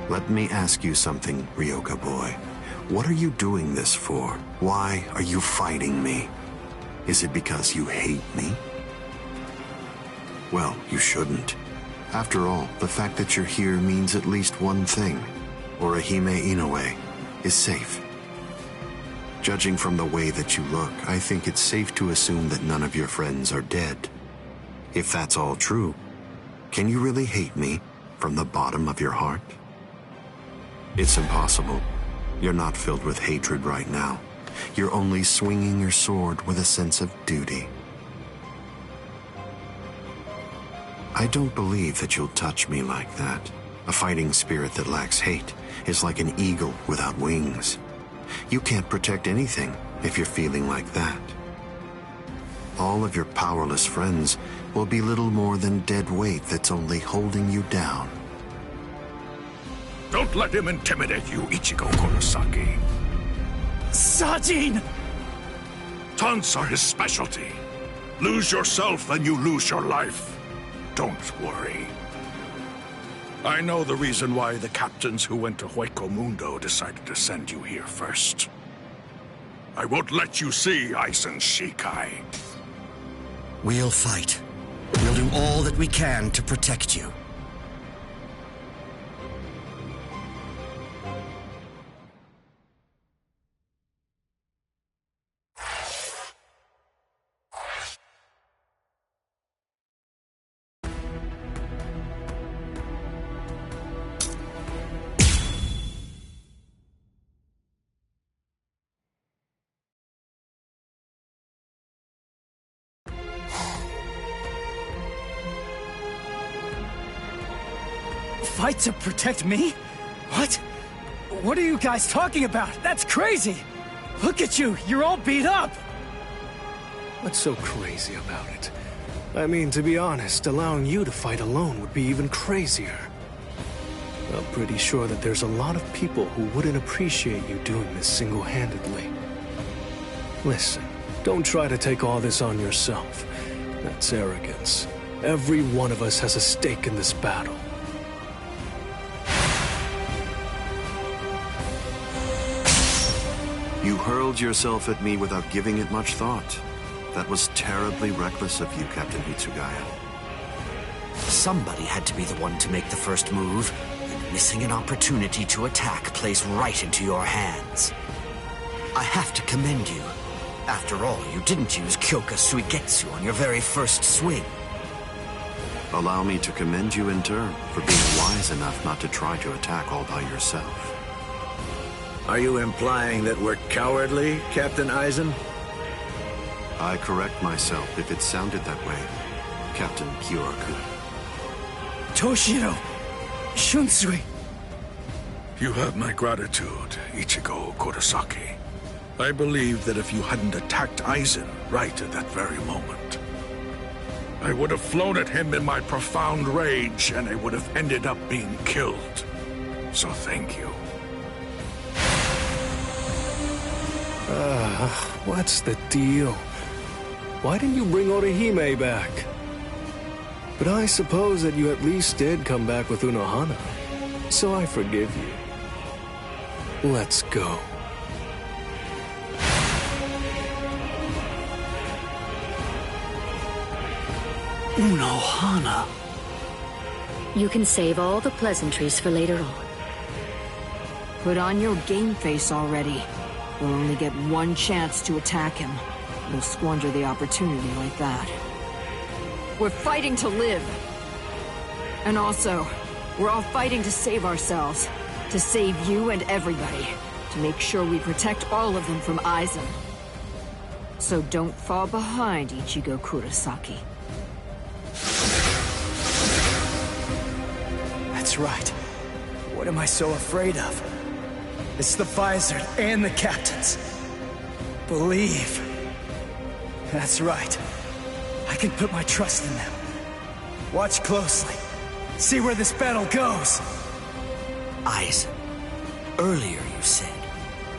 Speaker 12: Let me ask you something, Ryoka boy. What are you doing this for? Why are you fighting me? Is it because you hate me? Well, you shouldn't. After all, the fact that you're here means at least one thing. Orihime Inoue is safe. Judging from the way that you look, I think it's safe to assume that none of your friends are dead. If that's all true, can you really hate me from the bottom of your heart? It's impossible. You're not filled with hatred right now. You're only swinging your sword with a sense of duty. I don't believe that you'll touch me like that. A fighting spirit that lacks hate is like an eagle without wings. You can't protect anything if you're feeling like that. All of your powerless friends will be little more than dead weight that's only holding you down.
Speaker 1: Don't let him intimidate you, Ichigo Kurosaki.
Speaker 14: Sajin!
Speaker 1: Taunts are his specialty. Lose yourself and you lose your life. Don't worry. I know the reason why the captains who went to Hueco Mundo decided to send you here first. I won't let you see Aizen Shikai.
Speaker 15: We'll fight. We'll do all that we can to protect you.
Speaker 14: Fight to protect me? What? What are you guys talking about? That's crazy! Look at you, you're all beat up!
Speaker 10: What's so crazy about it? I mean, to be honest, allowing you to fight alone would be even crazier. I'm pretty sure that there's a lot of people who wouldn't appreciate you doing this single-handedly. Listen, don't try to take all this on yourself. That's arrogance. Every one of us has a stake in this battle.
Speaker 12: You hurled yourself at me without giving it much thought. That was terribly reckless of you, Captain Hitsugaya.
Speaker 15: Somebody had to be the one to make the first move, and missing an opportunity to attack plays right into your hands. I have to commend you. After all, you didn't use Kyoka Suigetsu on your very first swing.
Speaker 12: Allow me to commend you in turn for being wise enough not to try to attack all by yourself.
Speaker 8: Are you implying that we're cowardly, Captain Aizen?
Speaker 12: I correct myself if it sounded that way, Captain Kyoraku.
Speaker 14: Toshiro! Shunsui!
Speaker 1: You have my gratitude, Ichigo Kurosaki. I believe that if you hadn't attacked Aizen right at that very moment, I would have flown at him in my profound rage, and I would have ended up being killed. So thank you.
Speaker 10: What's the deal? Why didn't you bring Orihime back? But I suppose that you at least did come back with Unohana, so I forgive you. Let's go.
Speaker 4: Unohana.
Speaker 16: You can save all the pleasantries for later on.
Speaker 6: Put on your game face already. We'll only get one chance to attack him. We'll squander the opportunity like that. We're fighting to live. And also, we're all fighting to save ourselves. To save you and everybody. To make sure we protect all of them from Aizen. So don't fall behind, Ichigo Kurosaki.
Speaker 14: That's right. What am I so afraid of? It's the Vizard and the captains. Believe. That's right. I can put my trust in them. Watch closely. See where this battle goes.
Speaker 15: Aizen, earlier you said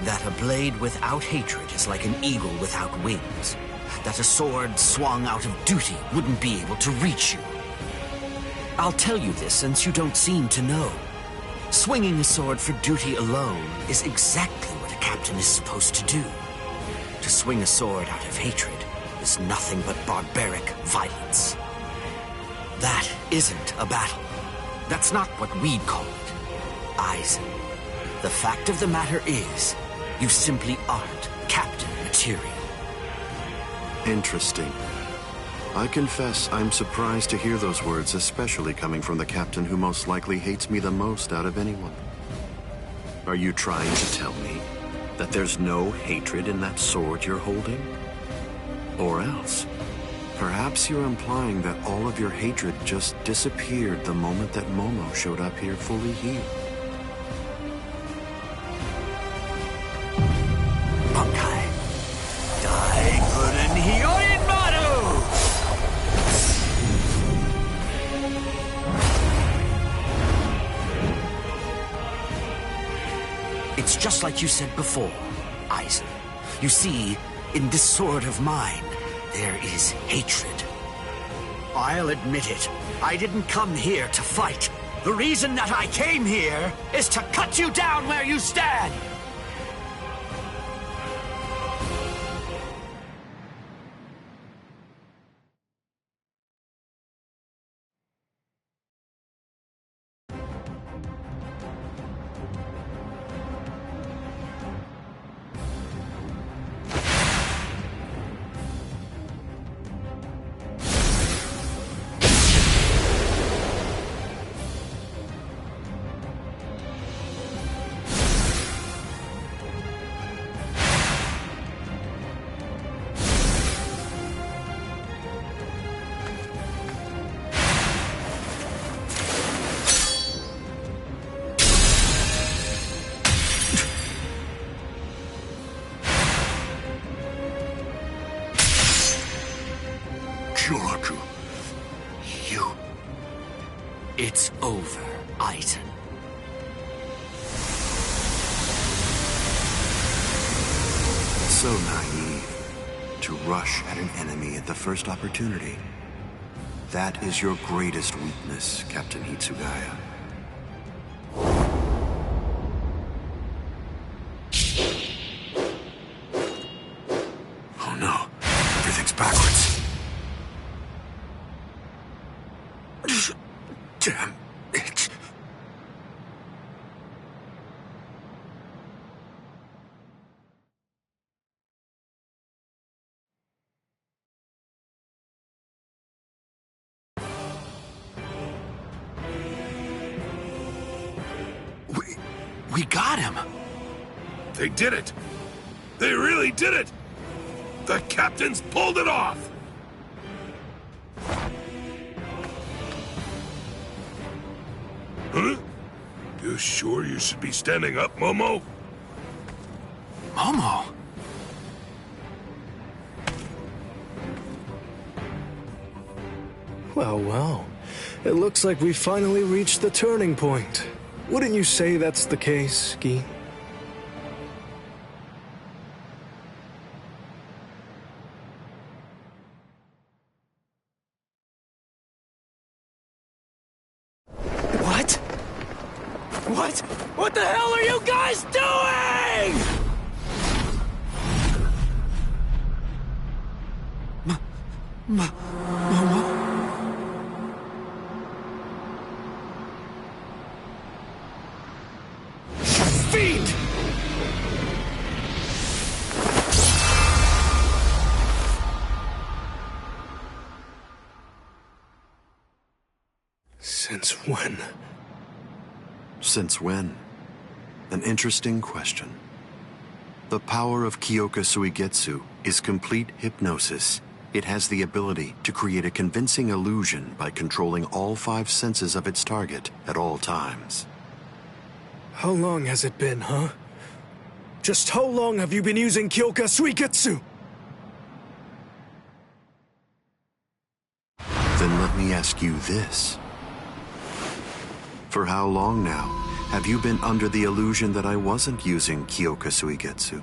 Speaker 15: that a blade without hatred is like an eagle without wings. That a sword swung out of duty wouldn't be able to reach you. I'll tell you this since you don't seem to know. Swinging a sword for duty alone is exactly what a captain is supposed to do. To swing a sword out of hatred is nothing but barbaric violence. That isn't a battle. That's not what we'd call it. Aizen, the fact of the matter is, you simply aren't captain material.
Speaker 12: Interesting. I confess I'm surprised to hear those words, especially coming from the captain who most likely hates me the most out of anyone. Are you trying to tell me that there's no hatred in that sword you're holding? Or else, perhaps you're implying that all of your hatred just disappeared the moment that Momo showed up here fully healed.
Speaker 15: Bankai. Daikuren Hyorin Maru! It's just like you said before, Aizen. You see, in this sword of mine, there is hatred. I'll admit it. I didn't come here to fight. The reason that I came here is to cut you down where you stand.
Speaker 7: Kyoraku, you...
Speaker 15: It's over, Aizen.
Speaker 12: So naive. To rush at an enemy at the first opportunity. That is your greatest weakness, Captain Hitsugaya.
Speaker 7: Oh no, everything's backwards. Damn it.
Speaker 3: We got him.
Speaker 1: They did it. They really did it. The captains pulled it off. Huh? You sure you should be standing up, Momo?
Speaker 3: Momo?
Speaker 10: Well, well. It looks like we finally reached the turning point. Wouldn't you say that's the case, Gi?
Speaker 14: What? What? What the hell are you guys doing?
Speaker 3: Momo?
Speaker 10: Since when?
Speaker 12: Since when? An interesting question. The power of Kyoka Suigetsu is complete hypnosis. It has the ability to create a convincing illusion by controlling all 5 senses of its target at all times.
Speaker 10: How long has it been, huh? Just how long have you been using Kyoka Suigetsu?
Speaker 12: Then let me ask you this. For how long now have you been under the illusion that I wasn't using Kyoka Suigetsu?